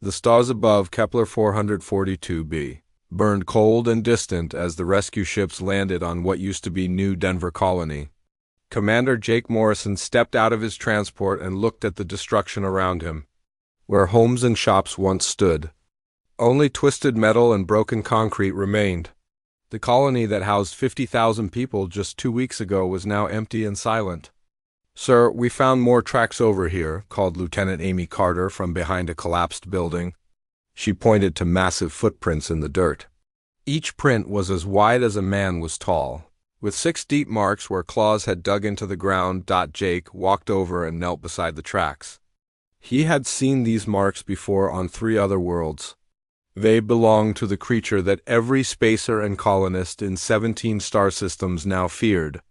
The stars above Kepler 442b burned cold and distant as the rescue ships landed on what used to be New Denver Colony. Commander Jake Morrison stepped out of his transport and looked at the destruction around him. Where homes and shops once stood, only twisted metal and broken concrete remained. The colony that housed 50,000 people just 2 weeks ago was now empty and silent. "Sir, we found more tracks over here," called Lieutenant Amy Carter from behind a collapsed building. She pointed to massive footprints in the dirt. Each print was as wide as a man was tall, with 6 deep marks where claws had dug into the ground. Jake walked over and knelt beside the tracks. He had seen these marks before on 3 other worlds. They belonged to the creature that every spacer and colonist in 17 star systems now feared.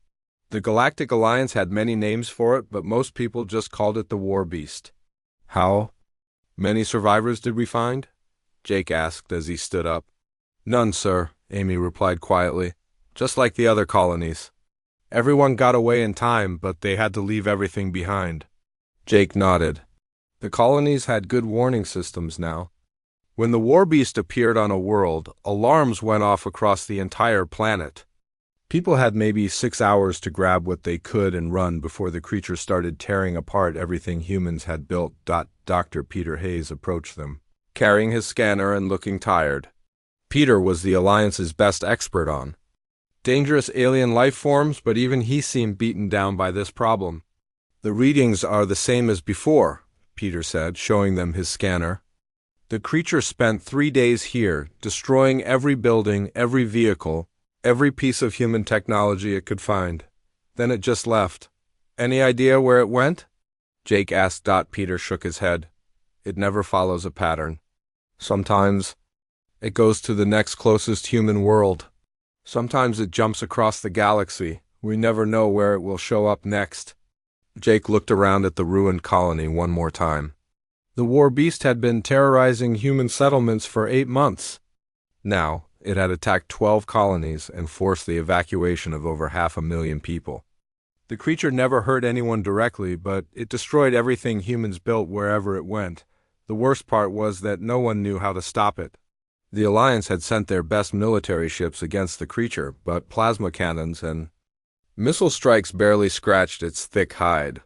The Galactic Alliance had many names for it, but most people just called it the Warbeast. "How many survivors did we find?" Jake asked as he stood up. "None, sir," Amy replied quietly. "Just like the other colonies. Everyone got away in time, but they had to leave everything behind." Jake nodded. The colonies had good warning systems now. When the Warbeast appeared on a world, alarms went off across the entire planet. People had maybe 6 hours to grab what they could and run before the creature started tearing apart everything humans had built. Dr. Peter Hayes approached them, carrying his scanner and looking tired. Peter was the Alliance's best expert on dangerous alien life forms, but even he seemed beaten down by this problem. "The readings are the same as before," Peter said, showing them his scanner. "The creature spent 3 days here, destroying every building, every vehicle, every piece of human technology it could find. Then it just left. Any idea where it went?" Jake asked. Peter shook his head. "It never follows a pattern. Sometimes it goes to the next closest human world. Sometimes it jumps across the galaxy. We never know where it will show up next." Jake looked around at the ruined colony one more time. The Warbeast had been terrorizing human settlements for 8 months. Now, it had attacked 12 colonies and forced the evacuation of over 500,000 people. The creature never hurt anyone directly, but it destroyed everything humans built wherever it went. The worst part was that no one knew how to stop it. The Alliance had sent their best military ships against the creature, but plasma cannons and missile strikes barely scratched its thick hide.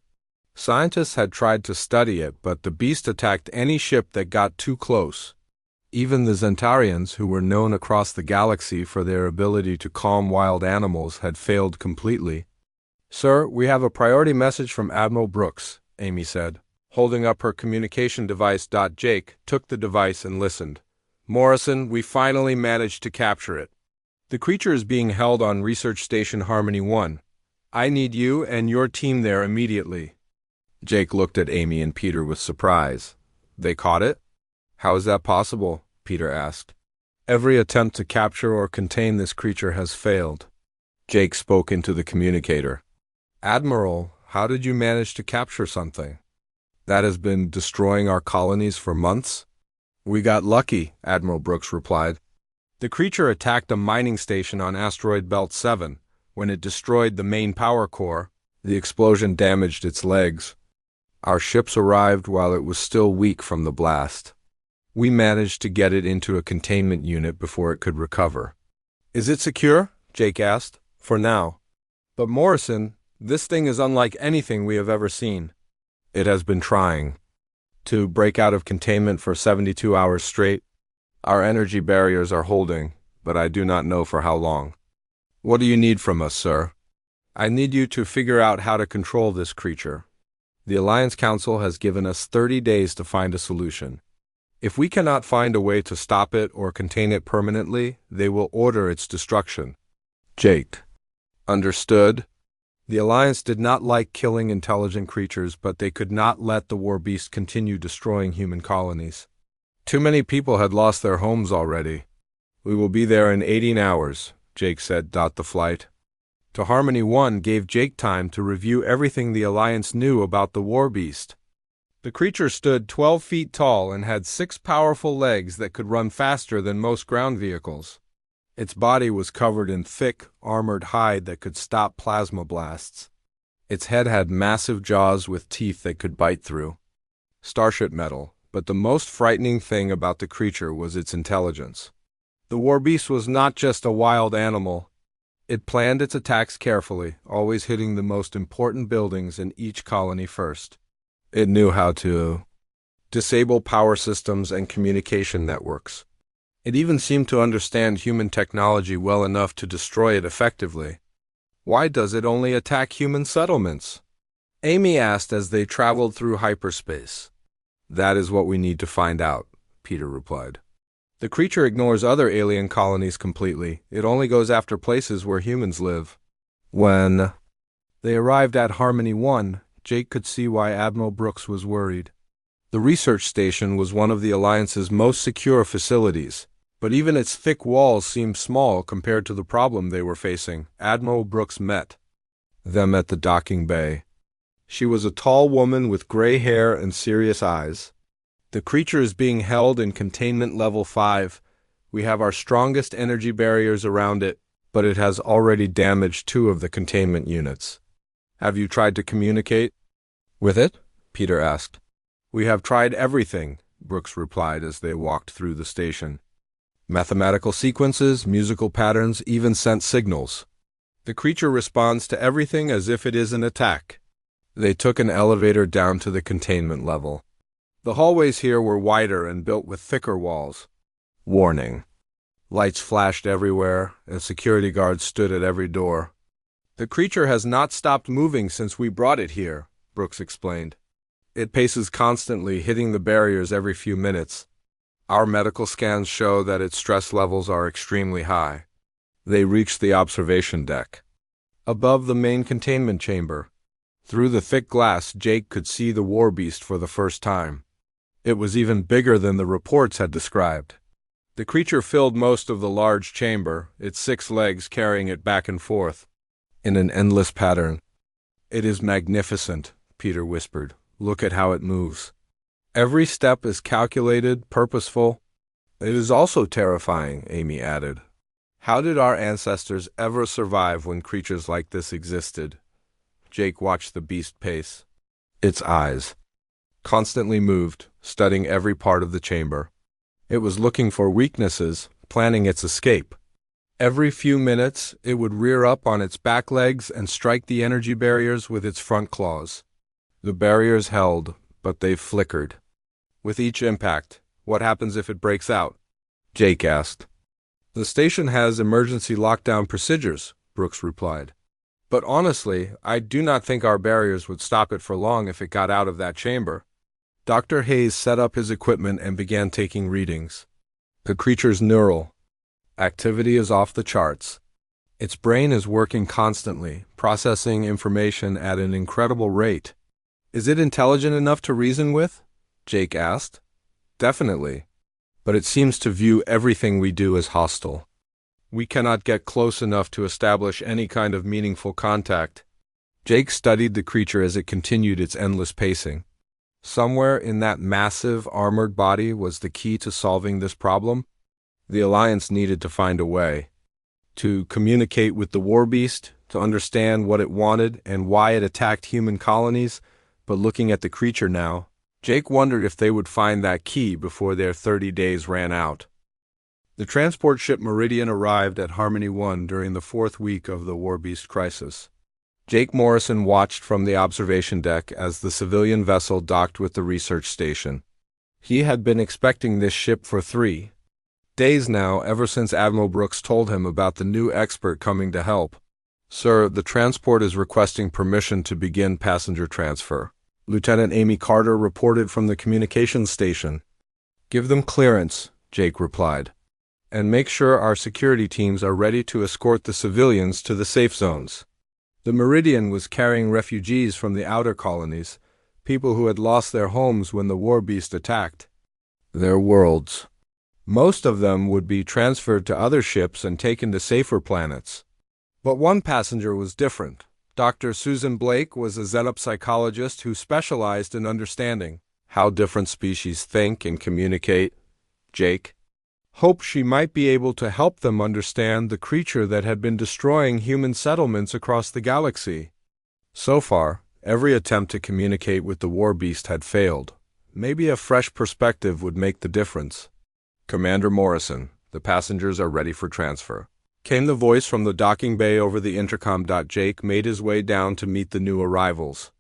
Scientists had tried to study it, but the beast attacked any ship that got too close. Even the Zentarians, who were known across the galaxy for their ability to calm wild animals, had failed completely. "Sir, we have a priority message from Admiral Brooks," Amy said, holding up her communication device. Jake took the device and listened. "Morrison, we finally managed to capture it. The creature is being held on Research Station Harmony 1. I need you and your team there immediately." Jake looked at Amy and Peter with surprise. "They caught it? How is that possible?" Peter asked. "Every attempt to capture or contain this creature has failed." Jake spoke into the communicator. "Admiral, how did you manage to capture something that has been destroying our colonies for months?" "We got lucky," Admiral Brooks replied. "The creature attacked a mining station on Asteroid Belt 7. When it destroyed the main power core, the explosion damaged its legs. Our ships arrived while it was still weak from the blast. We managed to get it into a containment unit before it could recover." "Is it secure?" Jake asked. "For now. But Morrison, this thing is unlike anything we have ever seen." "It has been trying to break out of containment for 72 hours straight. Our energy barriers are holding, but I do not know for how long." "What do you need from us, sir?" "I need you to figure out how to control this creature. The Alliance Council has given us 30 days to find a solution. If we cannot find a way to stop it or contain it permanently, they will order its destruction." Jake. "Understood." The Alliance did not like killing intelligent creatures, but they could not let the Warbeast continue destroying human colonies. Too many people had lost their homes already. "We will be there in 18 hours, Jake said. The flight to Harmony 1 gave Jake time to review everything the Alliance knew about the Warbeast. The creature stood 12 feet tall and had 6 powerful legs that could run faster than most ground vehicles. Its body was covered in thick, armored hide that could stop plasma blasts. Its head had massive jaws with teeth that could bite through starship metal, but the most frightening thing about the creature was its intelligence. The Warbeast was not just a wild animal. It planned its attacks carefully, always hitting the most important buildings in each colony first. It knew how to disable power systems and communication networks. It even seemed to understand human technology well enough to destroy it effectively. Why does it only attack human settlements? Amy asked as they traveled through hyperspace. That is what we need to find out, Peter replied. The creature ignores other alien colonies completely. It only goes after places where humans live. When they arrived at Harmony 1, Jake could see why Admiral Brooks was worried. The research station was one of the Alliance's most secure facilities, but even its thick walls seemed small compared to the problem they were facing. Admiral Brooks met them at the docking bay. She was a tall woman with gray hair and serious eyes. The creature is being held in containment level 5. We have our strongest energy barriers around it, but it has already damaged 2 of the containment units. Have you tried to communicate with it? Peter asked. We have tried everything, Brooks replied as they walked through the station. Mathematical sequences, musical patterns, even sent signals. The creature responds to everything as if it is an attack. They took an elevator down to the containment level. The hallways here were wider and built with thicker walls. Warning. Lights flashed everywhere, and security guards stood at every door. The creature has not stopped moving since we brought it here, Brooks explained. It paces constantly, hitting the barriers every few minutes. Our medical scans show that its stress levels are extremely high. They reached the observation deck. Above the main containment chamber, through the thick glass, Jake could see the Warbeast for the first time. It was even bigger than the reports had described. The creature filled most of the large chamber, its 6 legs carrying it back and forth in an endless pattern. It is magnificent, Peter whispered. Look at how it moves. Every step is calculated, purposeful. It is also terrifying, Amy added. How did our ancestors ever survive when creatures like this existed? Jake watched the beast pace. Its eyes constantly moved, studying every part of the chamber. It was looking for weaknesses, planning its escape. Every few minutes, it would rear up on its back legs and strike the energy barriers with its front claws. The barriers held, but they flickered. With each impact, what happens if it breaks out? Jake asked. The station has emergency lockdown procedures, Brooks replied. But honestly, I do not think our barriers would stop it for long if it got out of that chamber. Dr. Hayes set up his equipment and began taking readings. The creature's neural activity is off the charts. Its brain is working constantly, processing information at an incredible rate. Is it intelligent enough to reason with? Jake asked. Definitely. But it seems to view everything we do as hostile. We cannot get close enough to establish any kind of meaningful contact. Jake studied the creature as it continued its endless pacing. Somewhere in that massive, armored body was the key to solving this problem. The Alliance needed to find a way to communicate with the Warbeast, to understand what it wanted and why it attacked human colonies. But looking at the creature now, Jake wondered if they would find that key before their 30 days ran out. The transport ship Meridian arrived at Harmony 1 during the 4th week of the Warbeast crisis. Jake Morrison watched from the observation deck as the civilian vessel docked with the research station. He had been expecting this ship for 3 days now, ever since Admiral Brooks told him about the new expert coming to help. Sir, the transport is requesting permission to begin passenger transfer. Lieutenant Amy Carter reported from the communications station. Give them clearance, Jake replied. And make sure our security teams are ready to escort the civilians to the safe zones. The Meridian was carrying refugees from the outer colonies, people who had lost their homes when the Warbeast attacked their worlds. Most of them would be transferred to other ships and taken to safer planets. But one passenger was different. Dr. Susan Blake was a xenopsychologist who specialized in understanding how different species think and communicate. Jake hoped she might be able to help them understand the creature that had been destroying human settlements across the galaxy. So far, every attempt to communicate with the Warbeast had failed. Maybe a fresh perspective would make the difference. Commander Morrison, the passengers are ready for transfer. Came the voice from the docking bay over the intercom. Jake made his way down to meet the new arrivals.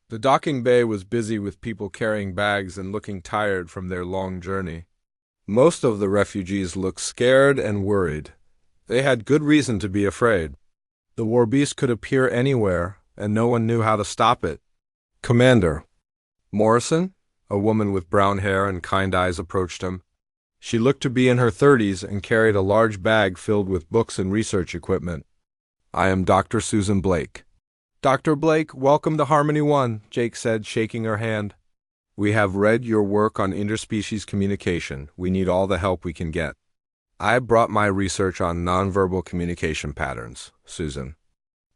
The docking bay was busy with people carrying bags and looking tired from their long journey. Most of the refugees looked scared and worried. They had good reason to be afraid. The Warbeast could appear anywhere, and no one knew how to stop it. Commander Morrison, a woman with brown hair and kind eyes, approached him. She looked to be in her 30s and carried a large bag filled with books and research equipment. I am Dr. Susan Blake. Dr. Blake, welcome to Harmony 1, Jake said, shaking her hand. We have read your work on interspecies communication. We need all the help we can get. I brought my research on nonverbal communication patterns, Susan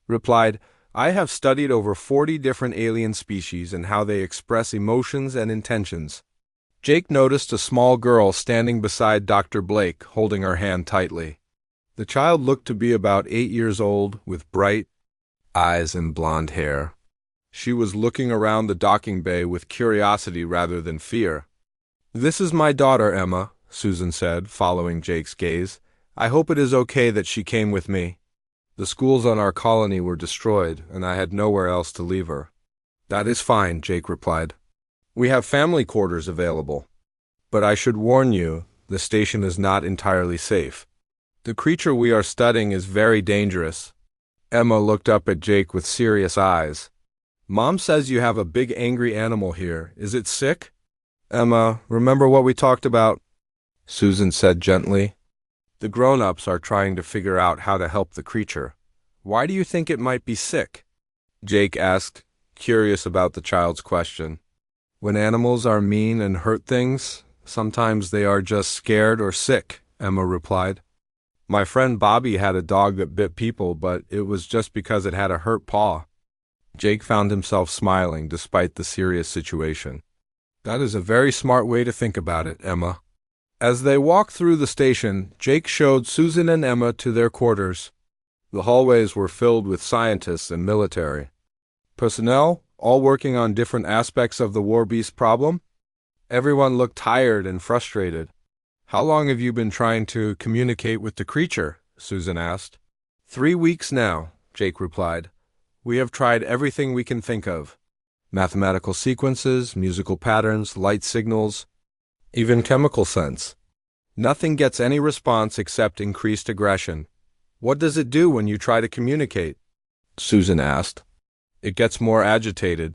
replied. I have studied over 40 different alien species and how they express emotions and intentions. Jake noticed a small girl standing beside Dr. Blake, holding her hand tightly. The child looked to be about 8 years old, with bright eyes and blonde hair. She was looking around the docking bay with curiosity rather than fear. This is my daughter, Emma, Susan said, following Jake's gaze. I hope it is okay that she came with me. The schools on our colony were destroyed, and I had nowhere else to leave her. That is fine, Jake replied. We have family quarters available. But I should warn you, the station is not entirely safe. The creature we are studying is very dangerous. Emma looked up at Jake with serious eyes. Mom says you have a big angry animal here. Is it sick? Emma, remember what we talked about? Susan said gently. The grown-ups are trying to figure out how to help the creature. Why do you think it might be sick? Jake asked, curious about the child's question. When animals are mean and hurt things, sometimes they are just scared or sick, Emma replied. My friend Bobby had a dog that bit people, but it was just because it had a hurt paw. Jake found himself smiling despite the serious situation. That is a very smart way to think about it, Emma. As they walked through the station, Jake showed Susan and Emma to their quarters. The hallways were filled with scientists and military personnel, all working on different aspects of the Warbeast problem. Everyone looked tired and frustrated. How long have you been trying to communicate with the creature? Susan asked. 3 weeks now, Jake replied. We have tried everything we can think of. Mathematical sequences, musical patterns, light signals, even chemical sense. Nothing gets any response except increased aggression. What does it do when you try to communicate? Susan asked. It gets more agitated.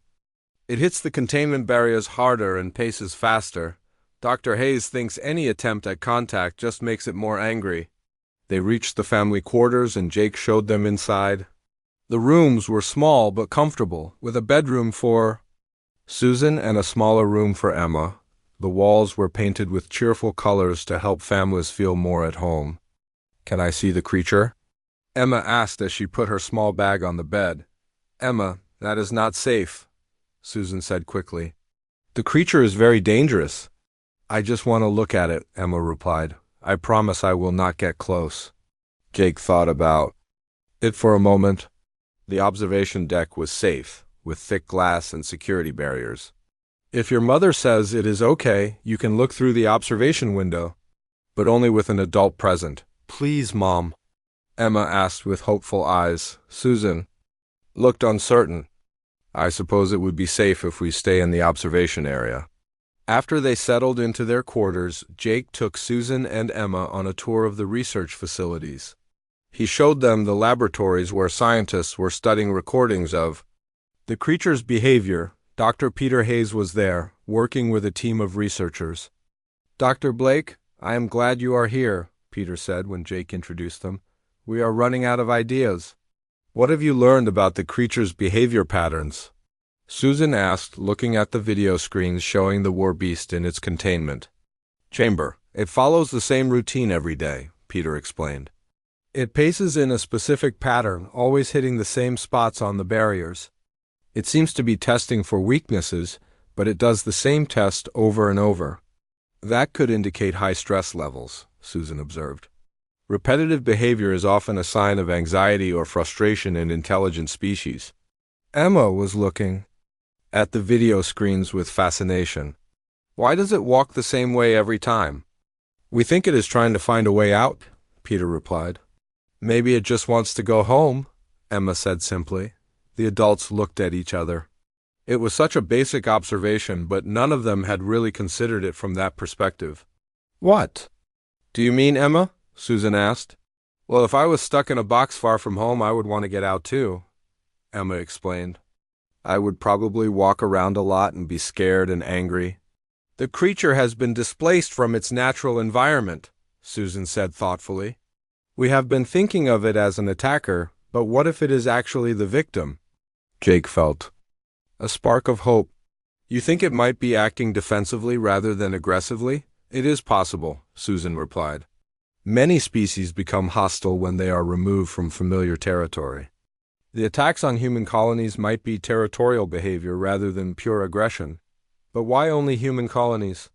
It hits the containment barriers harder and paces faster. Dr. Hayes thinks any attempt at contact just makes it more angry. They reached the family quarters and Jake showed them inside. The rooms were small but comfortable, with a bedroom for Susan and a smaller room for Emma. The walls were painted with cheerful colors to help families feel more at home. Can I see the creature? Emma asked as she put her small bag on the bed. Emma, that is not safe, Susan said quickly. The creature is very dangerous. I just want to look at it, Emma replied. I promise I will not get close. Jake thought about it for a moment. The observation deck was safe, with thick glass and security barriers. If your mother says it is okay, you can look through the observation window, but only with an adult present. Please, Mom, Emma asked with hopeful eyes. Susan looked uncertain. I suppose it would be safe if we stay in the observation area. After they settled into their quarters, Jake took Susan and Emma on a tour of the research facilities. He showed them the laboratories where scientists were studying recordings of the creature's behavior. Dr. Peter Hayes was there, working with a team of researchers. Dr. Blake, I am glad you are here, Peter said when Jake introduced them. We are running out of ideas. What have you learned about the creature's behavior patterns? Susan asked, looking at the video screens showing the Warbeast in its containment chamber. It follows the same routine every day, Peter explained. It paces in a specific pattern, always hitting the same spots on the barriers. It seems to be testing for weaknesses, but it does the same test over and over. That could indicate high stress levels, Susan observed. Repetitive behavior is often a sign of anxiety or frustration in intelligent species. Emma was looking at the video screens with fascination. Why does it walk the same way every time? We think it is trying to find a way out, Peter replied. Maybe it just wants to go home, Emma said simply. The adults looked at each other. It was such a basic observation, but none of them had really considered it from that perspective. What? Do you mean, Emma? Susan asked. Well, if I was stuck in a box far from home, I would want to get out too, Emma explained. I would probably walk around a lot and be scared and angry. The creature has been displaced from its natural environment, Susan said thoughtfully. We have been thinking of it as an attacker, but what if it is actually the victim? Jake felt a spark of hope. You think it might be acting defensively rather than aggressively? It is possible, Susan replied. Many species become hostile when they are removed from familiar territory. The attacks on human colonies might be territorial behavior rather than pure aggression. But why only human colonies?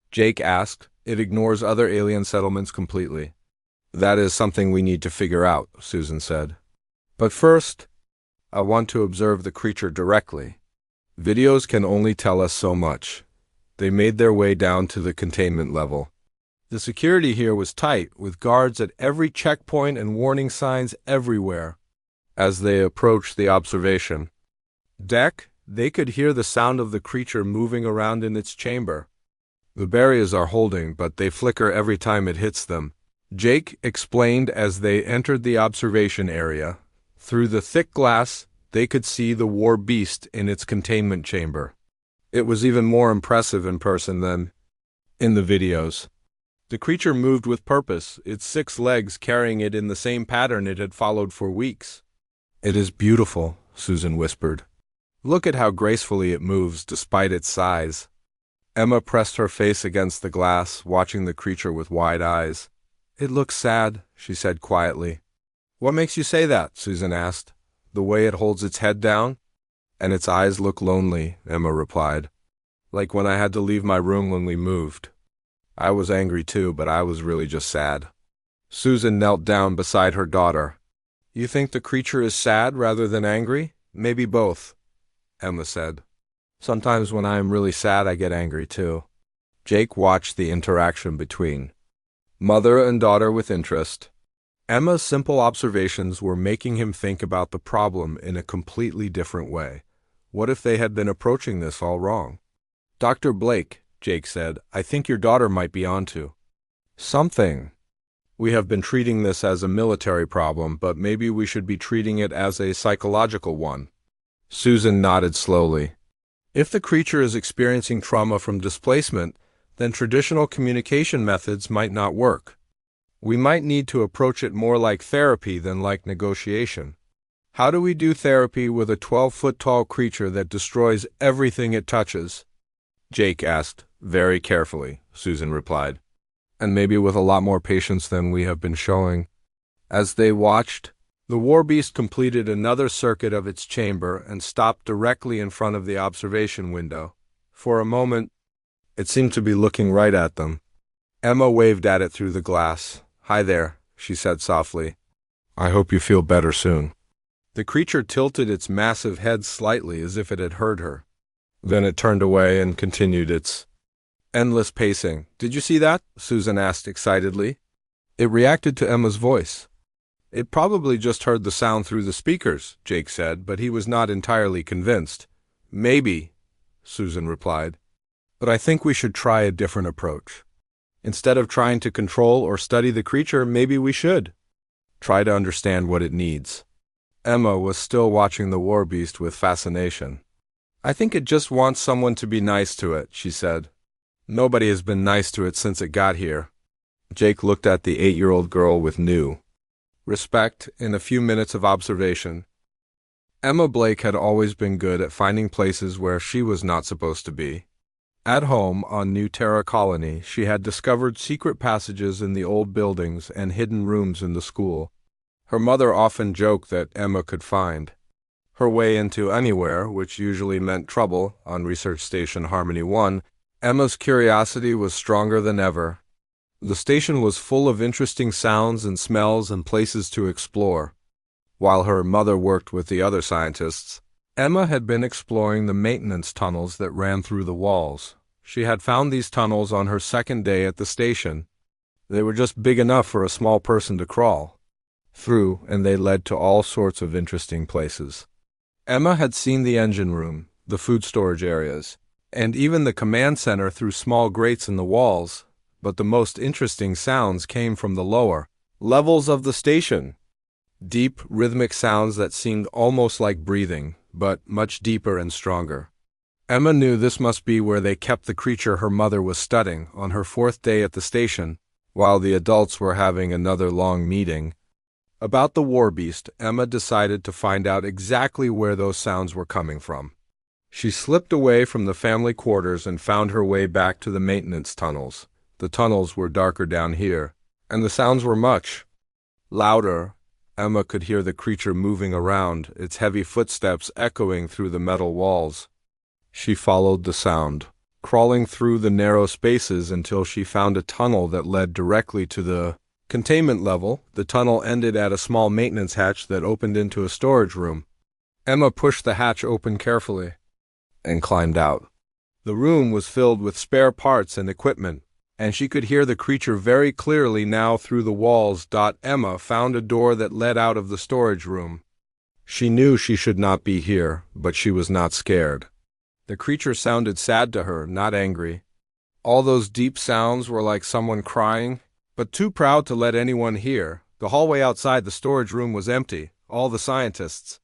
Jake asked. It ignores other alien settlements completely. That is something we need to figure out, Susan said. But first, I want to observe the creature directly. Videos can only tell us so much. They made their way down to the containment level. The security here was tight, with guards at every checkpoint and warning signs everywhere. As they approached the observation deck, they could hear the sound of the creature moving around in its chamber. The barriers are holding, but they flicker every time it hits them, Jake explained as they entered the observation area. Through the thick glass, they could see the Warbeast in its containment chamber. It was even more impressive in person than in the videos. The creature moved with purpose, its 6 legs carrying it in the same pattern it had followed for weeks. It is beautiful, Susan whispered. Look at how gracefully it moves despite its size. Emma pressed her face against the glass, watching the creature with wide eyes. It looks sad, she said quietly. What makes you say that? Susan asked. The way it holds its head down? And its eyes look lonely, Emma replied. Like when I had to leave my room when we moved. I was angry too, but I was really just sad. Susan knelt down beside her daughter. You think the creature is sad rather than angry? Maybe both, Emma said. Sometimes when I am really sad, I get angry too. Jake watched the interaction between mother and daughter with interest. Emma's simple observations were making him think about the problem in a completely different way. What if they had been approaching this all wrong? Dr. Blake, Jake said, I think your daughter might be onto something. We have been treating this as a military problem, but maybe we should be treating it as a psychological one. Susan nodded slowly. If the creature is experiencing trauma from displacement, then traditional communication methods might not work. We might need to approach it more like therapy than like negotiation. How do we do therapy with a 12-foot-tall creature that destroys everything it touches? Jake asked, very carefully, Susan replied. And maybe with a lot more patience than we have been showing. As they watched, the Warbeast completed another circuit of its chamber and stopped directly in front of the observation window. For a moment, it seemed to be looking right at them. Emma waved at it through the glass. Hi there, she said softly. I hope you feel better soon. The creature tilted its massive head slightly as if it had heard her. Then it turned away and continued its endless pacing. Did you see that? Susan asked excitedly. It reacted to Emma's voice. It probably just heard the sound through the speakers, Jake said, but he was not entirely convinced. Maybe, Susan replied. But I think we should try a different approach. Instead of trying to control or study the creature, maybe we should try to understand what it needs. Emma was still watching the Warbeast with fascination. I think it just wants someone to be nice to it, she said. Nobody has been nice to it since it got here. Jake looked at the 8-year-old girl with new respect in a few minutes of observation. Emma Blake had always been good at finding places where she was not supposed to be. At home on New Terra Colony, she had discovered secret passages in the old buildings and hidden rooms in the school. Her mother often joked that Emma could find her way into anywhere, which usually meant trouble. On Research Station Harmony 1, Emma's curiosity was stronger than ever. The station was full of interesting sounds and smells and places to explore. While her mother worked with the other scientists, Emma had been exploring the maintenance tunnels that ran through the walls. She had found these tunnels on her second day at the station. They were just big enough for a small person to crawl through, and they led to all sorts of interesting places. Emma had seen the engine room, the food storage areas, and even the command center through small grates in the walls, but the most interesting sounds came from the lower levels of the station. Deep, rhythmic sounds that seemed almost like breathing, but much deeper and stronger. Emma knew this must be where they kept the creature her mother was studying on her fourth day at the station, while the adults were having another long meeting. About the Warbeast, Emma decided to find out exactly where those sounds were coming from. She slipped away from the family quarters and found her way back to the maintenance tunnels. The tunnels were darker down here, and the sounds were much louder. Emma could hear the creature moving around, its heavy footsteps echoing through the metal walls. She followed the sound, crawling through the narrow spaces until she found a tunnel that led directly to the containment level. The tunnel ended at a small maintenance hatch that opened into a storage room. Emma pushed the hatch open carefully and climbed out. The room was filled with spare parts and equipment, and she could hear the creature very clearly now through the walls. Emma found a door that led out of the storage room. She knew she should not be here, but she was not scared. The creature sounded sad to her, not angry. All those deep sounds were like someone crying, but too proud to let anyone hear. The hallway outside the storage room was empty. All the scientists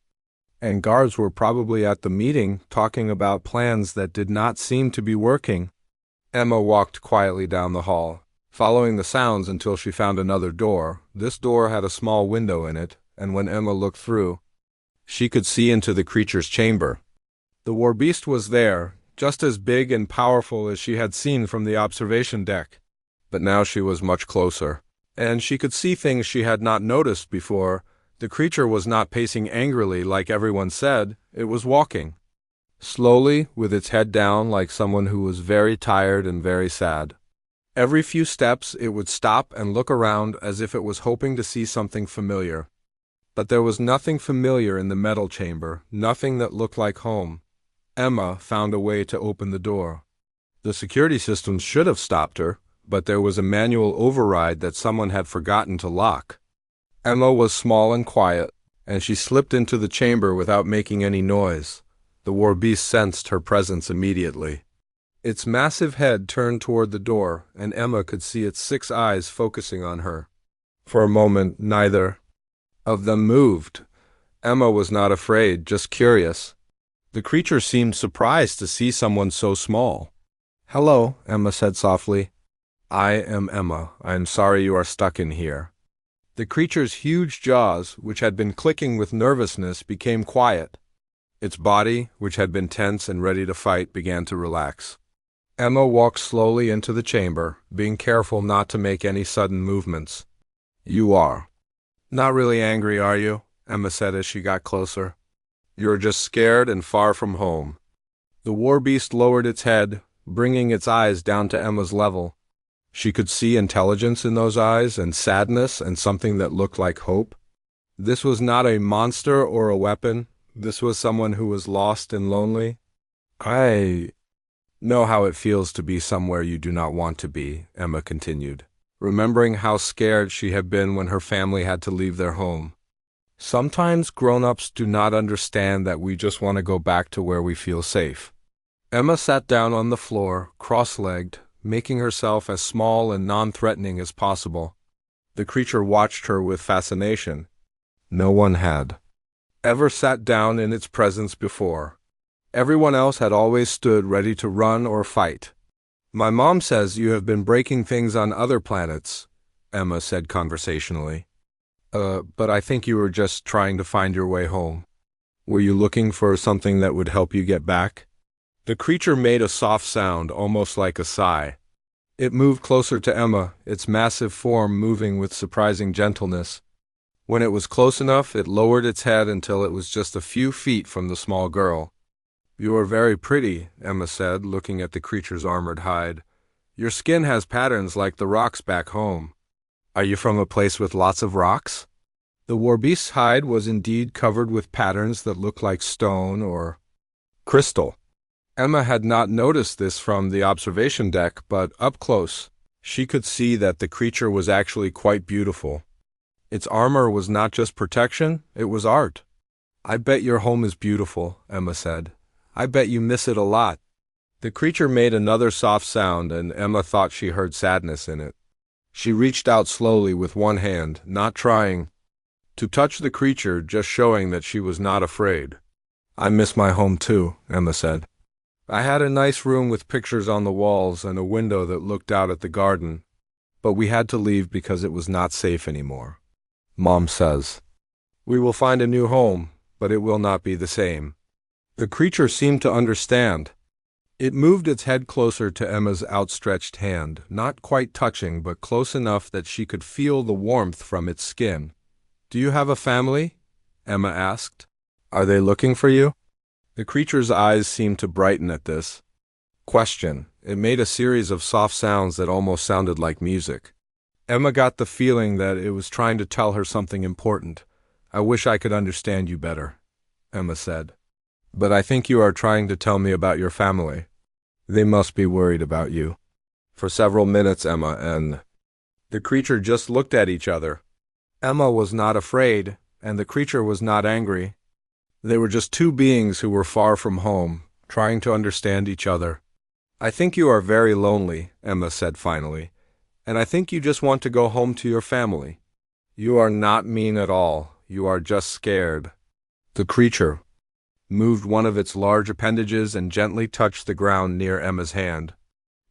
and guards were probably at the meeting, talking about plans that did not seem to be working. Emma walked quietly down the hall, following the sounds until she found another door. This door had a small window in it, and when Emma looked through, she could see into the creature's chamber. The Warbeast was there, just as big and powerful as she had seen from the observation deck. But now she was much closer, and she could see things she had not noticed before. The creature was not pacing angrily like everyone said. It was walking slowly, with its head down, like someone who was very tired and very sad. Every few steps it would stop and look around as if it was hoping to see something familiar. But there was nothing familiar in the metal chamber, nothing that looked like home. Emma found a way to open the door. The security systems should have stopped her, but there was a manual override that someone had forgotten to lock. Emma was small and quiet, and she slipped into the chamber without making any noise. The Warbeast sensed her presence immediately. Its massive head turned toward the door, and Emma could see its 6 eyes focusing on her. For a moment, neither of them moved. Emma was not afraid, just curious. The creature seemed surprised to see someone so small. "Hello," Emma said softly. "I am Emma. I am sorry you are stuck in here." The creature's huge jaws, which had been clicking with nervousness, became quiet. Its body, which had been tense and ready to fight, began to relax. Emma walked slowly into the chamber, being careful not to make any sudden movements. "You are not really angry, are you?" Emma said as she got closer. "You're just scared and far from home." The Warbeast lowered its head, bringing its eyes down to Emma's level. She could see intelligence in those eyes, and sadness, and something that looked like hope. This was not a monster or a weapon. This was someone who was lost and lonely. "I know how it feels to be somewhere you do not want to be," Emma continued, remembering how scared she had been when her family had to leave their home. "Sometimes grown-ups do not understand that we just want to go back to where we feel safe." Emma sat down on the floor, cross-legged, making herself as small and non-threatening as possible. The creature watched her with fascination. No one had ever sat down in its presence before. Everyone else had always stood ready to run or fight. "My mom says you have been breaking things on other planets," Emma said conversationally. But I think you were just trying to find your way home. Were you looking for something that would help you get back?" The creature made a soft sound, almost like a sigh. It moved closer to Emma, its massive form moving with surprising gentleness. When it was close enough, it lowered its head until it was just a few feet from the small girl. "You are very pretty," Emma said, looking at the creature's armored hide. "Your skin has patterns like the rocks back home. Are you from a place with lots of rocks?" The Warbeast's hide was indeed covered with patterns that looked like stone or crystal. Emma had not noticed this from the observation deck, but up close, she could see that the creature was actually quite beautiful. Its armor was not just protection, it was art. "I bet your home is beautiful," Emma said. "I bet you miss it a lot." The creature made another soft sound, and Emma thought she heard sadness in it. She reached out slowly with one hand, not trying to touch the creature, just showing that she was not afraid. "I miss my home too," Emma said. "I had a nice room with pictures on the walls and a window that looked out at the garden, but we had to leave because it was not safe anymore. Mom says we will find a new home, but it will not be the same." The creature seemed to understand. It moved its head closer to Emma's outstretched hand, not quite touching, but close enough that she could feel the warmth from its skin. "Do you have a family?" Emma asked. "Are they looking for you?" The creature's eyes seemed to brighten at this question. It made a series of soft sounds that almost sounded like music. Emma got the feeling that it was trying to tell her something important. "I wish I could understand you better," Emma said. "But I think you are trying to tell me about your family. They must be worried about you." For several minutes, Emma and the creature just looked at each other. Emma was not afraid, and the creature was not angry. They were just two beings who were far from home, trying to understand each other. "I think you are very lonely," Emma said finally, "and I think you just want to go home to your family." "You are not mean at all. You are just scared." The creature moved one of its large appendages and gently touched the ground near Emma's hand.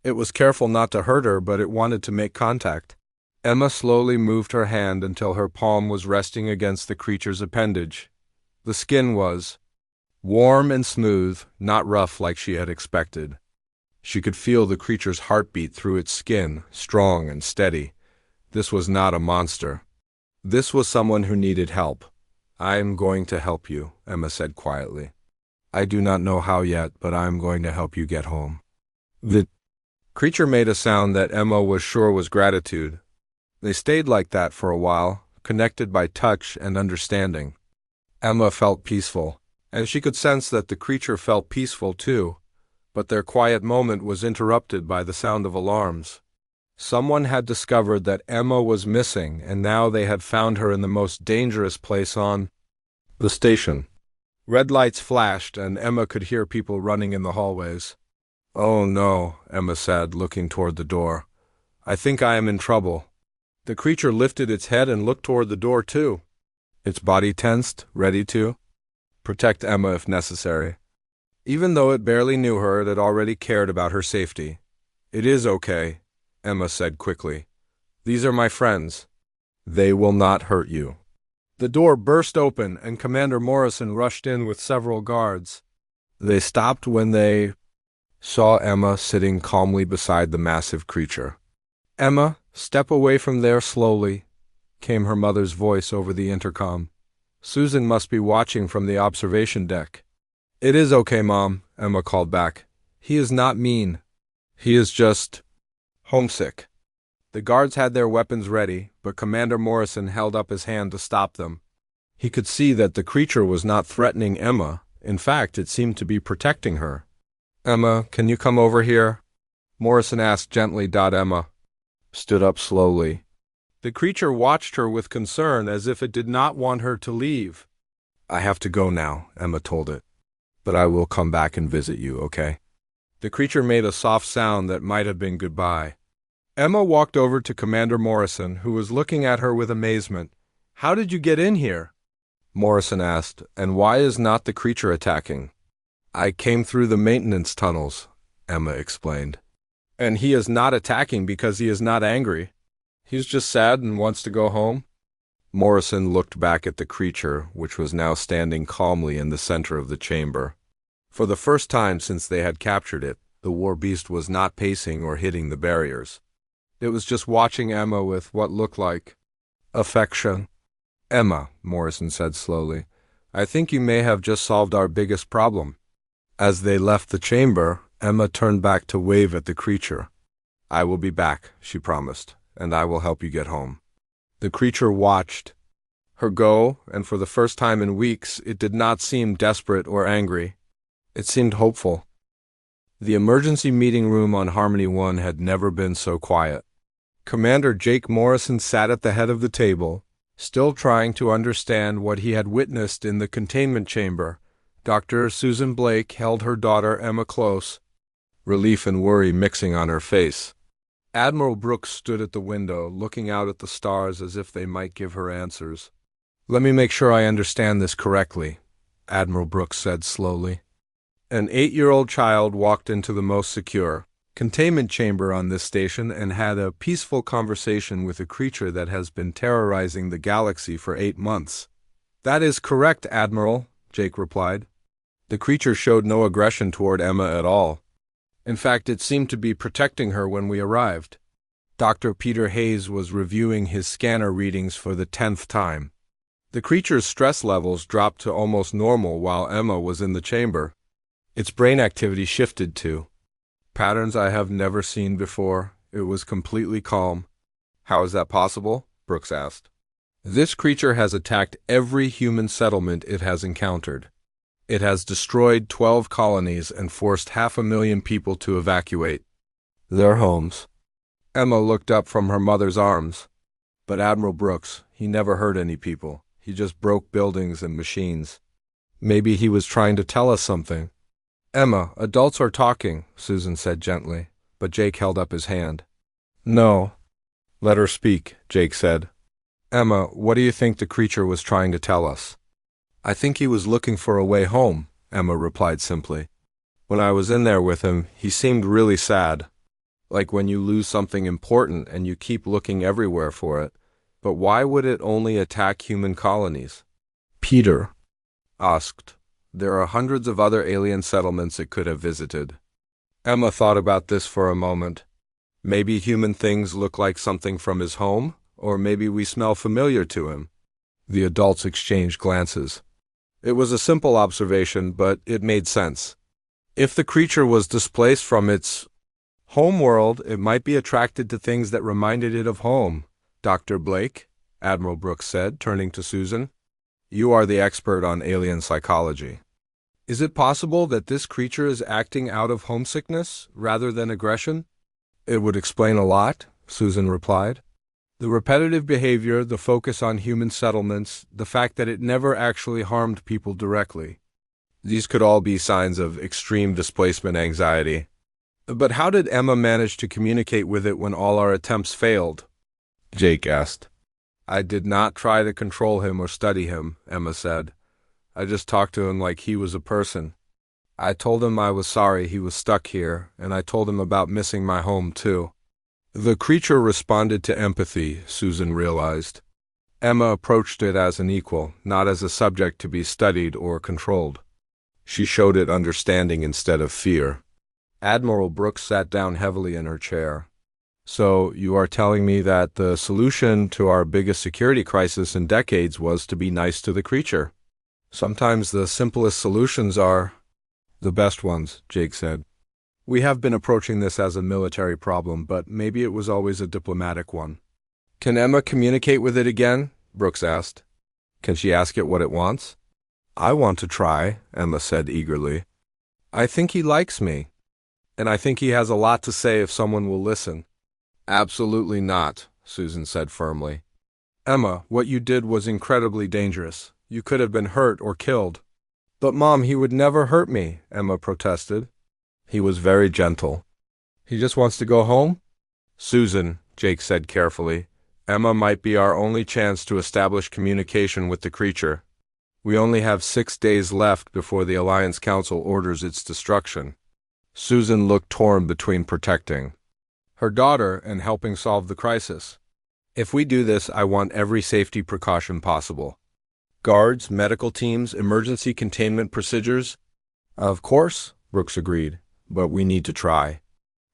It was careful not to hurt her, but it wanted to make contact. Emma slowly moved her hand until her palm was resting against the creature's appendage. The skin was warm and smooth, not rough like she had expected. She could feel the creature's heartbeat through its skin, strong and steady. This was not a monster. This was someone who needed help. "I am going to help you," Emma said quietly. "I do not know how yet, but I am going to help you get home." The creature made a sound that Emma was sure was gratitude. They stayed like that for a while, connected by touch and understanding. Emma felt peaceful, and she could sense that the creature felt peaceful too, but their quiet moment was interrupted by the sound of alarms. Someone had discovered that Emma was missing, and now they had found her in the most dangerous place on the station. Red lights flashed, and Emma could hear people running in the hallways. "Oh no," Emma said, looking toward the door. "I think I am in trouble." The creature lifted its head and looked toward the door too. Its body tensed, ready to protect Emma if necessary. Even though it barely knew her, it had already cared about her safety. "It is okay," Emma said quickly. "These are my friends. They will not hurt you." The door burst open, and Commander Morrison rushed in with several guards. They stopped when they saw Emma sitting calmly beside the massive creature. "Emma, step away from there slowly," came her mother's voice over the intercom. "Susan must be watching from the observation deck." "It is okay, Mom," Emma called back. "He is not mean. He is just homesick." The guards had their weapons ready, but Commander Morrison held up his hand to stop them. He could see that the creature was not threatening Emma. In fact, it seemed to be protecting her. "Emma, can you come over here?" Morrison asked gently. Emma stood up slowly. The creature watched her with concern, as if it did not want her to leave. "I have to go now," Emma told it. "But I will come back and visit you, okay?" The creature made a soft sound that might have been goodbye. Emma walked over to Commander Morrison, who was looking at her with amazement. "How did you get in here?" Morrison asked, "And why is not the creature attacking?" "I came through the maintenance tunnels," Emma explained. "And he is not attacking because he is not angry. He's just sad and wants to go home?" Morrison looked back at the creature, which was now standing calmly in the center of the chamber. For the first time since they had captured it, the warbeast was not pacing or hitting the barriers. It was just watching Emma with what looked like affection. "Emma," Morrison said slowly, "I think you may have just solved our biggest problem." As they left the chamber, Emma turned back to wave at the creature. "I will be back," she promised, "and I will help you get home." The creature watched her go, and for the first time in weeks, it did not seem desperate or angry. It seemed hopeful. The emergency meeting room on Harmony 1 had never been so quiet. Commander Jake Morrison sat at the head of the table, still trying to understand what he had witnessed in the containment chamber. Dr. Susan Blake held her daughter Emma close, relief and worry mixing on her face. Admiral Brooks stood at the window, looking out at the stars as if they might give her answers. "Let me make sure I understand this correctly," Admiral Brooks said slowly. An 8-year-old child walked into the most secure containment chamber on this station and had a peaceful conversation with a creature that has been terrorizing the galaxy for 8 months. "That is correct, Admiral," Jake replied. The creature showed no aggression toward Emma at all. In fact, it seemed to be protecting her when we arrived. Dr. Peter Hayes was reviewing his scanner readings for the 10th time. The creature's stress levels dropped to almost normal while Emma was in the chamber. Its brain activity shifted to patterns I have never seen before. It was completely calm. "How is that possible?" Brooks asked. "This creature has attacked every human settlement it has encountered. It has destroyed 12 colonies and forced 500,000 people to evacuate their homes." Emma looked up from her mother's arms. But Admiral Brooks, he never hurt any people. He just broke buildings and machines. Maybe he was trying to tell us something. "Emma, adults are talking," Susan said gently, but Jake held up his hand. "No. Let her speak," Jake said. "Emma, what do you think the creature was trying to tell us?" "I think he was looking for a way home," Emma replied simply. "When I was in there with him, he seemed really sad. Like when you lose something important and you keep looking everywhere for it. But why would it only attack human colonies?" Peter asked. "There are hundreds of other alien settlements it could have visited." Emma thought about this for a moment. Maybe human things look like something from his home, or maybe we smell familiar to him. The adults exchanged glances. It was a simple observation, but it made sense. If the creature was displaced from its home world, it might be attracted to things that reminded it of home. "Dr. Blake," Admiral Brooks said, turning to Susan, "you are the expert on alien psychology. Is it possible that this creature is acting out of homesickness rather than aggression?" "It would explain a lot," Susan replied. "The repetitive behavior, the focus on human settlements, the fact that it never actually harmed people directly. These could all be signs of extreme displacement anxiety. But how did Emma manage to communicate with it when all our attempts failed?" Jake asked. "I did not try to control him or study him," Emma said. "I just talked to him like he was a person. I told him I was sorry he was stuck here, and I told him about missing my home too." The creature responded to empathy, Susan realized. Emma approached it as an equal, not as a subject to be studied or controlled. She showed it understanding instead of fear. Admiral Brooks sat down heavily in her chair. "So, you are telling me that the solution to our biggest security crisis in decades was to be nice to the creature? Sometimes the simplest solutions are the best ones," Jake said. "We have been approaching this as a military problem, but maybe it was always a diplomatic one." "Can Emma communicate with it again?" Brooks asked. "Can she ask it what it wants?" "I want to try," Emma said eagerly. "I think he likes me. And I think he has a lot to say if someone will listen." "Absolutely not," Susan said firmly. "Emma, what you did was incredibly dangerous. You could have been hurt or killed." "But Mom, he would never hurt me," Emma protested. "He was very gentle." "He just wants to go home?" "Susan," Jake said carefully, "Emma might be our only chance to establish communication with the creature. We only have 6 days left before the Alliance Council orders its destruction." Susan looked torn between protecting her daughter and helping solve the crisis. "If we do this, I want every safety precaution possible. Guards, medical teams, emergency containment procedures." "Of course," Brooks agreed, "but we need to try.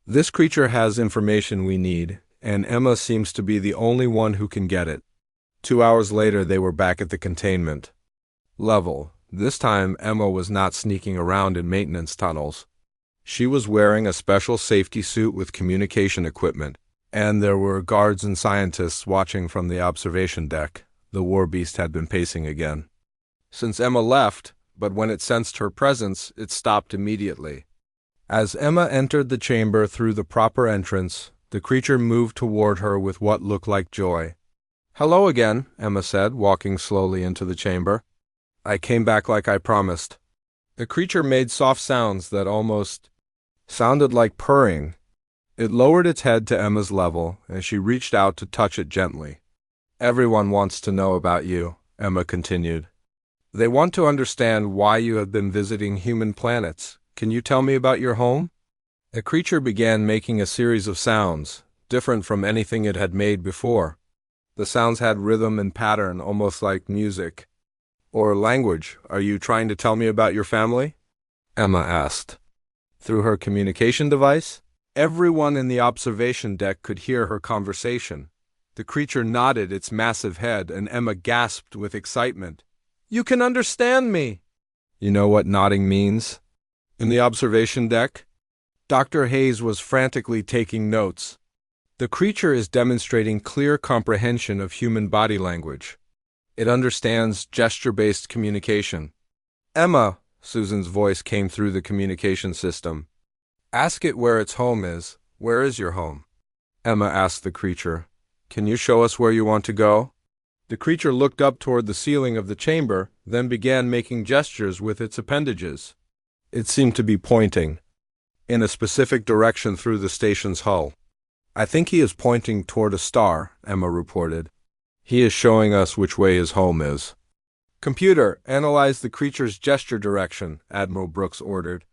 This creature has information we need, and Emma seems to be the only one who can get it." 2 hours later, they were back at the containment level. This time, Emma was not sneaking around in maintenance tunnels. She was wearing a special safety suit with communication equipment, and there were guards and scientists watching from the observation deck. The Warbeast had been pacing again since Emma left, but when it sensed her presence, it stopped immediately. As Emma entered the chamber through the proper entrance, the creature moved toward her with what looked like joy. "Hello again," Emma said, walking slowly into the chamber. "I came back like I promised." The creature made soft sounds that almost sounded like purring. It lowered its head to Emma's level, and she reached out to touch it gently. "Everyone wants to know about you," Emma continued. "They want to understand why you have been visiting human planets. Can you tell me about your home?" The creature began making a series of sounds, different from anything it had made before. The sounds had rhythm and pattern, almost like music. "Or language. Are you trying to tell me about your family?" Emma asked. Through her communication device, everyone in the observation deck could hear her conversation. The creature nodded its massive head, and Emma gasped with excitement. "You can understand me!" "You know what nodding means?" In the observation deck, Dr. Hayes was frantically taking notes. The creature is demonstrating clear comprehension of human body language. It understands gesture-based communication. "Emma," Susan's voice came through the communication system. "Ask it where its home is. Where is your home?" Emma asked the creature. "Can you show us where you want to go?" The creature looked up toward the ceiling of the chamber, then began making gestures with its appendages. It seemed to be pointing in a specific direction through the station's hull. "I think he is pointing toward a star," Emma reported. "He is showing us which way his home is." "Computer, analyze the creature's gesture direction," Admiral Brooks ordered.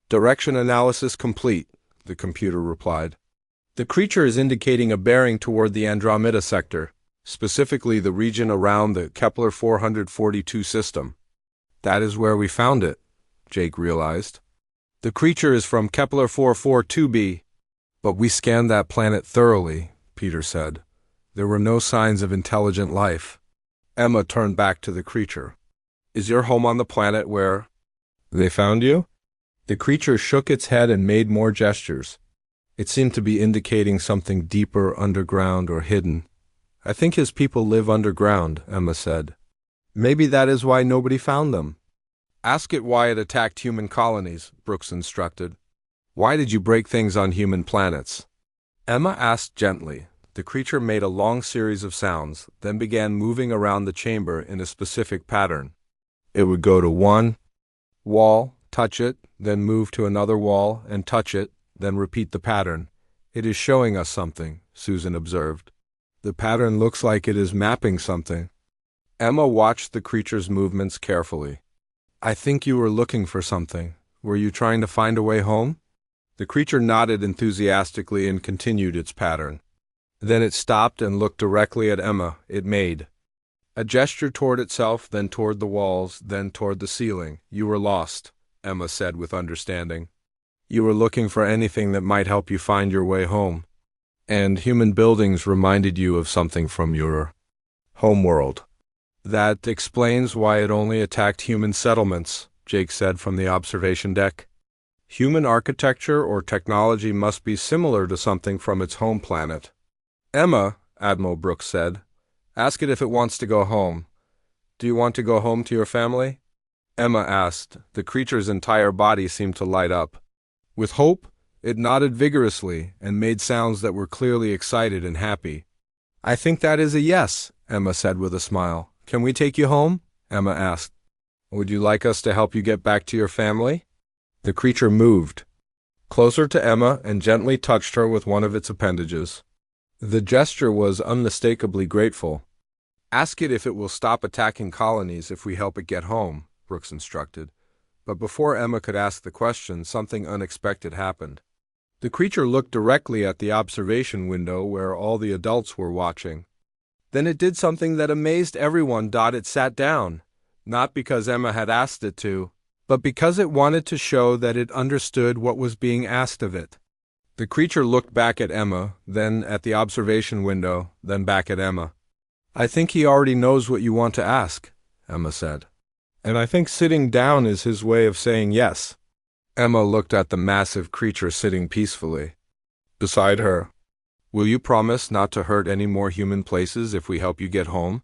"Direction analysis complete," the computer replied. "The creature is indicating a bearing toward the Andromeda sector, specifically the region around the Kepler 442 system." "That is where we found it," Jake realized. "The creature is from Kepler 442b. "But we scanned that planet thoroughly," Peter said. "There were no signs of intelligent life." Emma turned back to the creature. "Is your home on the planet where they found you?" The creature shook its head and made more gestures. It seemed to be indicating something deeper underground or hidden. "I think his people live underground," Emma said. "Maybe that is why nobody found them." "Ask it why it attacked human colonies," Brooks instructed. "Why did you break things on human planets?" Emma asked gently. The creature made a long series of sounds, then began moving around the chamber in a specific pattern. It would go to one wall, touch it, then move to another wall and touch it, then repeat the pattern. "It is showing us something," Susan observed. "The pattern looks like it is mapping something." Emma watched the creature's movements carefully. "I think you were looking for something. Were you trying to find a way home?" The creature nodded enthusiastically and continued its pattern. Then it stopped and looked directly at Emma. It made a gesture toward itself, then toward the walls, then toward the ceiling. "You were lost," Emma said with understanding. "You were looking for anything that might help you find your way home. And human buildings reminded you of something from your homeworld." "That explains why it only attacked human settlements," Jake said from the observation deck. "Human architecture or technology must be similar to something from its home planet." "Emma," Admiral Brooks said, "ask it if it wants to go home. Do you want to go home to your family?" Emma asked. The creature's entire body seemed to light up. With hope, it nodded vigorously and made sounds that were clearly excited and happy. "I think that is a yes," Emma said with a smile. "Can we take you home?" Emma asked. "Would you like us to help you get back to your family?" The creature moved closer to Emma and gently touched her with one of its appendages. The gesture was unmistakably grateful. "Ask it if it will stop attacking colonies if we help it get home," Brooks instructed. But before Emma could ask the question, something unexpected happened. The creature looked directly at the observation window where all the adults were watching. Then it did something that amazed everyone. It sat down, not because Emma had asked it to, but because it wanted to show that it understood what was being asked of it. The creature looked back at Emma, then at the observation window, then back at Emma. "I think he already knows what you want to ask," Emma said. "And I think sitting down is his way of saying yes." Emma looked at the massive creature sitting peacefully beside her. "Will you promise not to hurt any more human places if we help you get home?"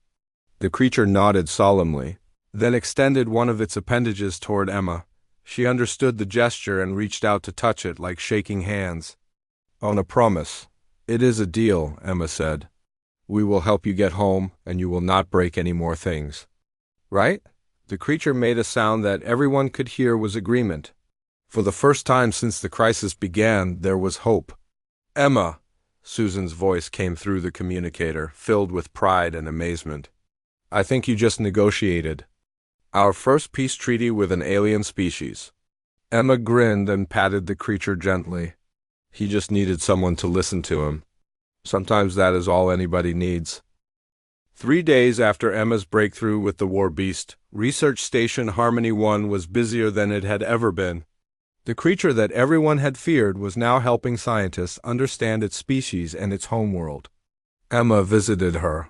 The creature nodded solemnly, then extended one of its appendages toward Emma. She understood the gesture and reached out to touch it like shaking hands. On a promise. It is a deal, Emma said. We will help you get home, and you will not break any more things. Right? The creature made a sound that everyone could hear was agreement. For the first time since the crisis began, there was hope. Emma, Susan's voice came through the communicator, filled with pride and amazement. I think you just negotiated our first peace treaty with an alien species. Emma grinned and patted the creature gently. He just needed someone to listen to him. Sometimes that is all anybody needs. 3 days after Emma's breakthrough with the Warbeast, Research Station Harmony 1 was busier than it had ever been. The creature that everyone had feared was now helping scientists understand its species and its homeworld. Emma visited her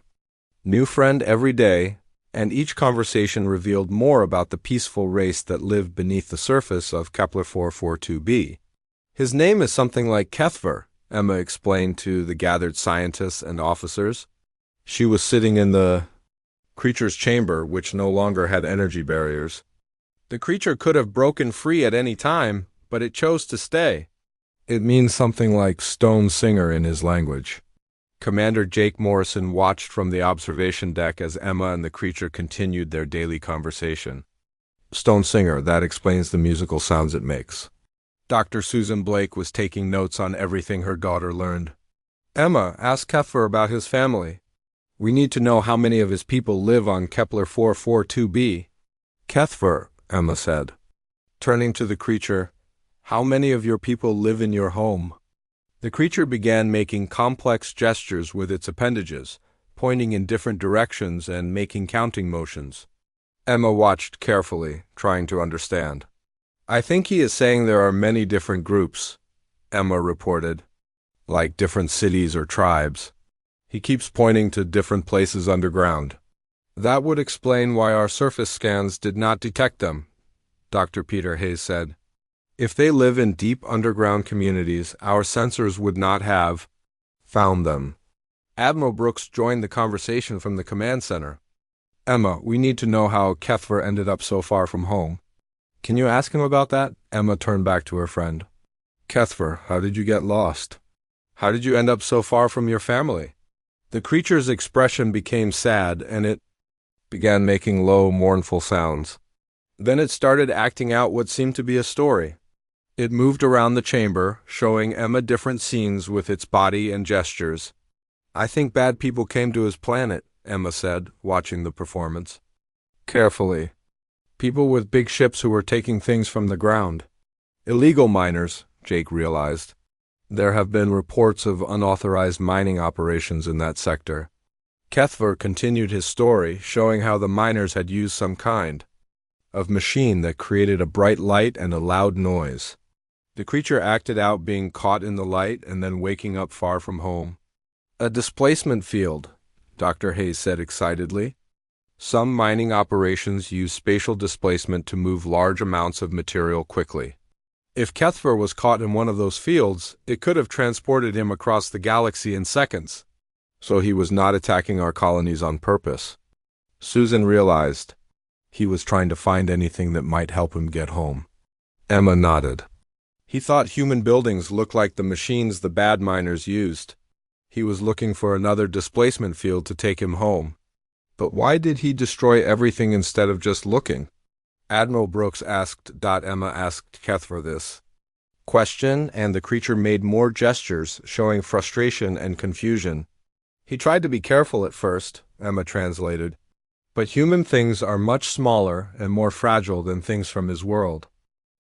new friend every day, and each conversation revealed more about the peaceful race that lived beneath the surface of Kepler 442b. His name is something like Kethver, Emma explained to the gathered scientists and officers. She was sitting in the creature's chamber, which no longer had energy barriers. The creature could have broken free at any time, but it chose to stay. It means something like stone singer in his language. Commander Jake Morrison watched from the observation deck as Emma and the creature continued their daily conversation. Stone singer, that explains the musical sounds it makes. Dr. Susan Blake was taking notes on everything her daughter learned. Emma, ask Kepler about his family. We need to know how many of his people live on Kepler 442b. Kethver, Emma said. Turning to the creature, how many of your people live in your home? The creature began making complex gestures with its appendages, pointing in different directions and making counting motions. Emma watched carefully, trying to understand. I think he is saying there are many different groups, Emma reported, like different cities or tribes. He keeps pointing to different places underground. That would explain why our surface scans did not detect them, Dr. Peter Hayes said. If they live in deep underground communities, our sensors would not have found them. Admiral Brooks joined the conversation from the command center. Emma, we need to know how Kethver ended up so far from home. Can you ask him about that? Emma turned back to her friend. Kethver, how did you get lost? How did you end up so far from your family? The creature's expression became sad, and it began making low, mournful sounds. Then it started acting out what seemed to be a story. It moved around the chamber, showing Emma different scenes with its body and gestures. I think bad people came to his planet, Emma said, watching the performance. Carefully. People with big ships who were taking things from the ground. Illegal miners, Jake realized. There have been reports of unauthorized mining operations in that sector. Kethver continued his story, showing how the miners had used some kind of machine that created a bright light and a loud noise. The creature acted out being caught in the light and then waking up far from home. A displacement field, Dr. Hayes said excitedly. Some mining operations use spatial displacement to move large amounts of material quickly. If Kethver was caught in one of those fields, it could have transported him across the galaxy in seconds. So he was not attacking our colonies on purpose. Susan realized he was trying to find anything that might help him get home. Emma nodded. He thought human buildings looked like the machines the bad miners used. He was looking for another displacement field to take him home. But why did he destroy everything instead of just looking? Admiral Brooks asked. Emma asked Kethver this question, and the creature made more gestures, showing frustration and confusion. He tried to be careful at first, Emma translated. But human things are much smaller and more fragile than things from his world.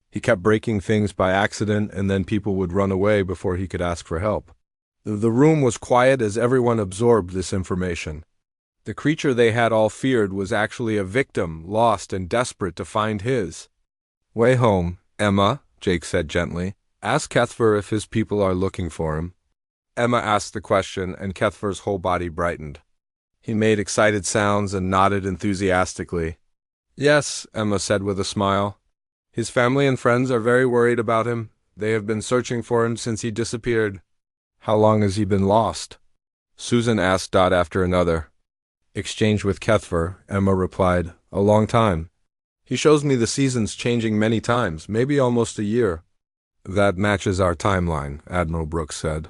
He kept breaking things by accident, and then people would run away before he could ask for help. The room was quiet as everyone absorbed this information. The creature they had all feared was actually a victim, lost and desperate to find his way home. Emma, Jake said gently, ask Kethver if his people are looking for him. Emma asked the question, and Kethver's whole body brightened. He made excited sounds and nodded enthusiastically. Yes, Emma said with a smile. His family and friends are very worried about him. They have been searching for him since he disappeared. How long has he been lost? Susan asked. After another exchange with Kethver, Emma replied, a long time. He shows me the seasons changing many times, maybe almost a year. That matches our timeline, Admiral Brooks said.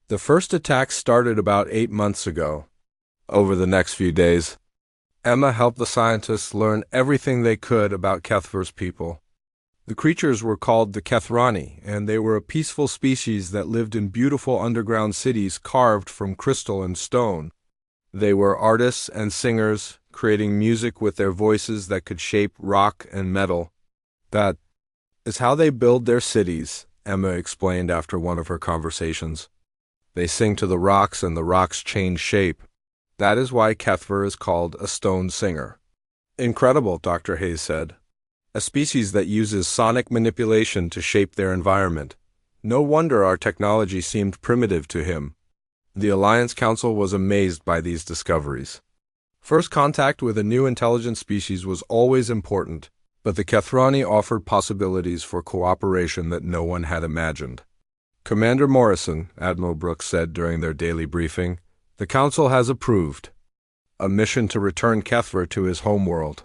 The first attack started about 8 months ago. Over the next few days, Emma helped the scientists learn everything they could about Kethver's people. The creatures were called the Kethrani, and they were a peaceful species that lived in beautiful underground cities carved from crystal and stone. They were artists and singers, creating music with their voices that could shape rock and metal. That is how they build their cities, Emma explained after one of her conversations. They sing to the rocks and the rocks change shape. That is why Kethver is called a stone singer. Incredible, Dr. Hayes said. A species that uses sonic manipulation to shape their environment. No wonder our technology seemed primitive to him. The Alliance Council was amazed by these discoveries. First contact with a new intelligent species was always important, but the Kethrani offered possibilities for cooperation that no one had imagined. Commander Morrison, Admiral Brooks said during their daily briefing, the Council has approved a mission to return Kethver to his homeworld.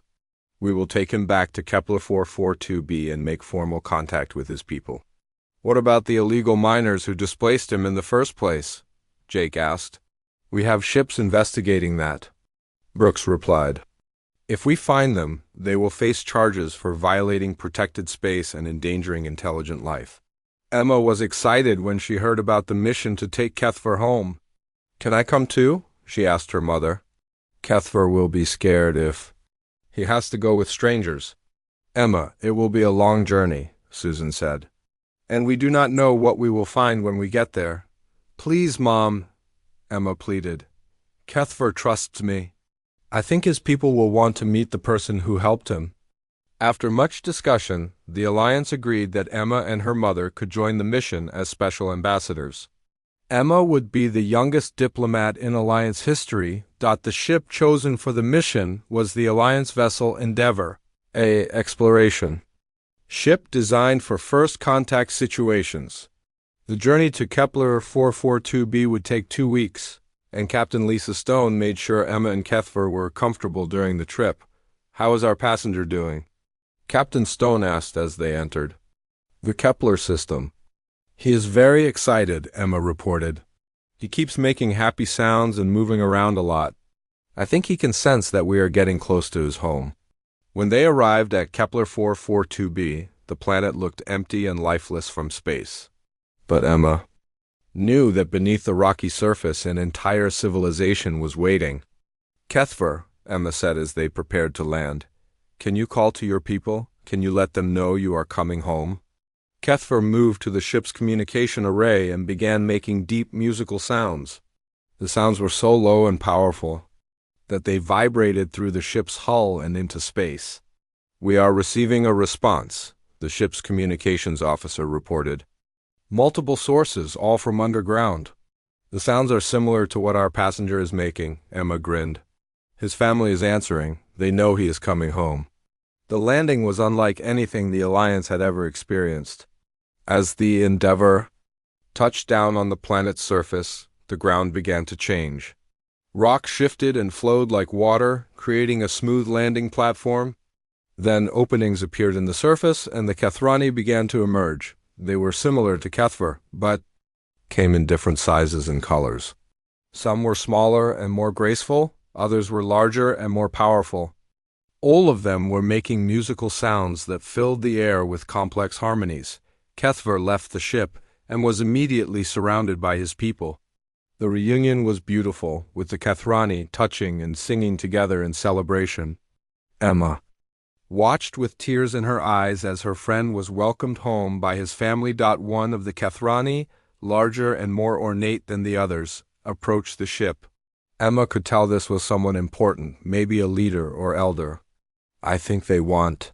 We will take him back to Kepler 442b and make formal contact with his people. What about the illegal miners who displaced him in the first place? Jake asked. We have ships investigating that, Brooks replied. If we find them, they will face charges for violating protected space and endangering intelligent life. Emma was excited when she heard about the mission to take Kethver home. Can I come too? She asked her mother. Kethver will be scared if he has to go with strangers. Emma, it will be a long journey, Susan said. And we do not know what we will find when we get there. Please, Mom, Emma pleaded. Kethver trusts me. I think his people will want to meet the person who helped him. After much discussion, the Alliance agreed that Emma and her mother could join the mission as special ambassadors. Emma would be the youngest diplomat in Alliance history. The ship chosen for the mission was the Alliance vessel Endeavour, a exploration ship designed for first contact situations. The journey to Kepler 442b would take 2 weeks, and Captain Lisa Stone made sure Emma and Kethver were comfortable during the trip. How is our passenger doing? Captain Stone asked as they entered. The Kepler system. He is very excited, Emma reported. He keeps making happy sounds and moving around a lot. I think he can sense that we are getting close to his home. When they arrived at Kepler 442b, the planet looked empty and lifeless from space. But Emma knew that beneath the rocky surface an entire civilization was waiting. Kethver, Emma said as they prepared to land, can you call to your people? Can you let them know you are coming home? Kethver moved to the ship's communication array and began making deep musical sounds. The sounds were so low and powerful that they vibrated through the ship's hull and into space. We are receiving a response, the ship's communications officer reported. Multiple sources, all from underground. The sounds are similar to what our passenger is making, Emma grinned. His family is answering. They know he is coming home. The landing was unlike anything the Alliance had ever experienced. As the Endeavour touched down on the planet's surface, the ground began to change. Rock shifted and flowed like water, creating a smooth landing platform. Then openings appeared in the surface, and the Kethrani began to emerge. They were similar to Kethver, but came in different sizes and colors. Some were smaller and more graceful, others were larger and more powerful. All of them were making musical sounds that filled the air with complex harmonies. Kethver left the ship and was immediately surrounded by his people. The reunion was beautiful, with the Kethrani touching and singing together in celebration. Emma watched with tears in her eyes as her friend was welcomed home by his family. One of the Kethrani, larger and more ornate than the others, approached the ship. Emma could tell this was someone important, maybe a leader or elder. I think they want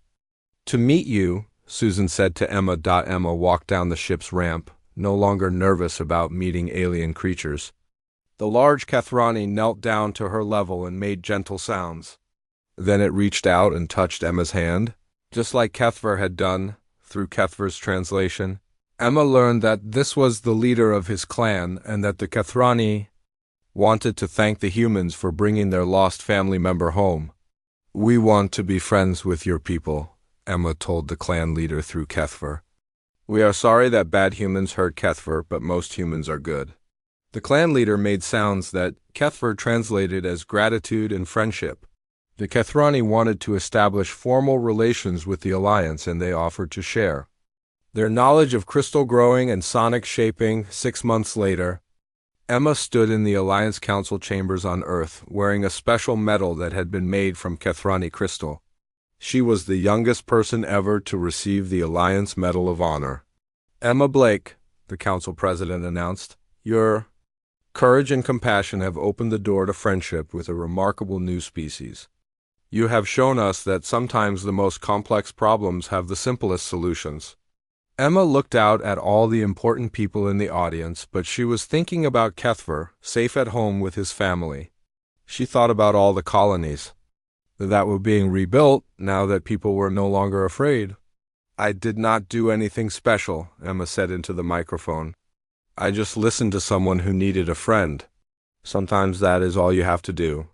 to meet you, Susan said to Emma. Emma walked down the ship's ramp, no longer nervous about meeting alien creatures. The large Kethrani knelt down to her level and made gentle sounds. Then it reached out and touched Emma's hand, just like Kethver had done, through Kethver's translation. Emma learned that this was the leader of his clan and that the Kethrani wanted to thank the humans for bringing their lost family member home. We want to be friends with your people, Emma told the clan leader through Kethver. We are sorry that bad humans hurt Kethver, but most humans are good. The clan leader made sounds that Kethver translated as gratitude and friendship. The Kethrani wanted to establish formal relations with the Alliance, and they offered to share their knowledge of crystal growing and sonic shaping. 6 months later, Emma stood in the Alliance Council chambers on Earth, wearing a special medal that had been made from Kethrani crystal. She was the youngest person ever to receive the Alliance Medal of Honor. Emma Blake, the Council President announced, your courage and compassion have opened the door to friendship with a remarkable new species. You have shown us that sometimes the most complex problems have the simplest solutions. Emma looked out at all the important people in the audience, but she was thinking about Kethver, safe at home with his family. She thought about all the colonies that were being rebuilt now that people were no longer afraid. I did not do anything special, Emma said into the microphone. I just listened to someone who needed a friend. Sometimes that is all you have to do.